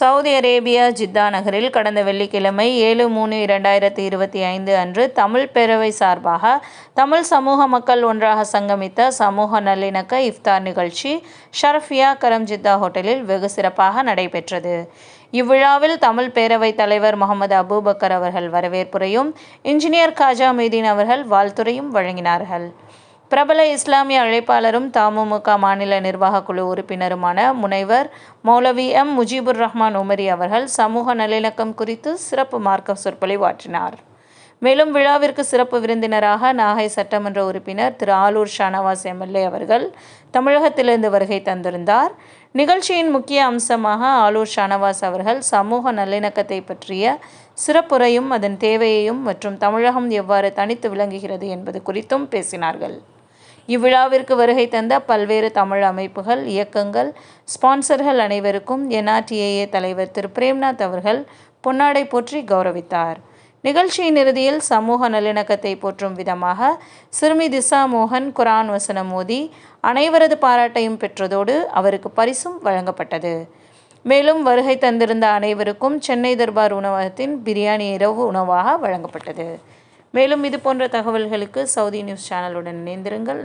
Saudi Arabia Jeddah நகரில் கடந்த வெள்ளிக்கிழமை 7/3/2025 அன்று தமிழ் பேரவை சார்பாக தமிழ் சமூக மக்கள் ஒன்றாக சங்கமித்த சமூக நல்லிணக்க இஃப்தார் நிகழ்ச்சி ஷரஃபியா கரம் ஜித்தா ஹோட்டலில் வெகு சிறப்பாக நடைபெற்றது. இவ்விழாவில் தமிழ் பேரவைத் தலைவர் முகமது அபூபக்கர் அவர்கள் வரவேற்புரையும், இன்ஜினியர் காஜா மீதீன் அவர்கள் வாழ்த்துரையும் வழங்கினார்கள். பிரபல இஸ்லாமிய அழைப்பாளரும் தமுமுக மாநில நிர்வாகக் குழு உறுப்பினருமான முனைவர் மௌலவி எம். முஜிபுர் ரஹ்மான் உமரி அவர்கள் சமூக நல்லிணக்கம் குறித்து சிறப்பு மார்க்க சொற்பொழிவாற்றினார். மேலும் விழாவிற்கு சிறப்பு விருந்தினராக நாகை சட்டமன்ற உறுப்பினர் திரு ஆலூர் ஷானவாஸ் எம்எல்ஏ அவர்கள் தமிழகத்திலிருந்து வருகை தந்திருந்தார். நிகழ்ச்சியின் முக்கிய அம்சமாக ஆலூர் ஷானவாஸ் அவர்கள் சமூக நல்லிணக்கத்தை பற்றிய சிறப்புரையும், அதன் தேவையையும் மற்றும் தமிழகம் எவ்வாறு தனித்து விளங்குகிறது என்பது குறித்தும் பேசினார்கள். இவ்விழாவிற்கு வருகை தந்த பல்வேறு தமிழ் அமைப்புகள், இயக்கங்கள், ஸ்பான்சர்கள் அனைவருக்கும் NRTAA தலைவர் திரு பிரேம்நாத் அவர்கள் பொன்னாடை போற்றி கௌரவித்தார். நிகழ்ச்சியின் இறுதியில் சமூக நல்லிணக்கத்தை போற்றும் விதமாக சிறுமி திசா மோகன் குர்ஆன் வசனம் ஓதி அனைவரது பாராட்டையும் பெற்றதோடு அவருக்கு பரிசும் வழங்கப்பட்டது. மேலும் வருகை தந்திருந்த அனைவருக்கும் சென்னை தர்பார் உணவகத்தின் பிரியாணி இரவு உணவாக வழங்கப்பட்டது. மேலும் இது போன்ற தகவல்களுக்கு சவுதி நியூஸ் சேனலுடன் இணைந்திருங்கள்.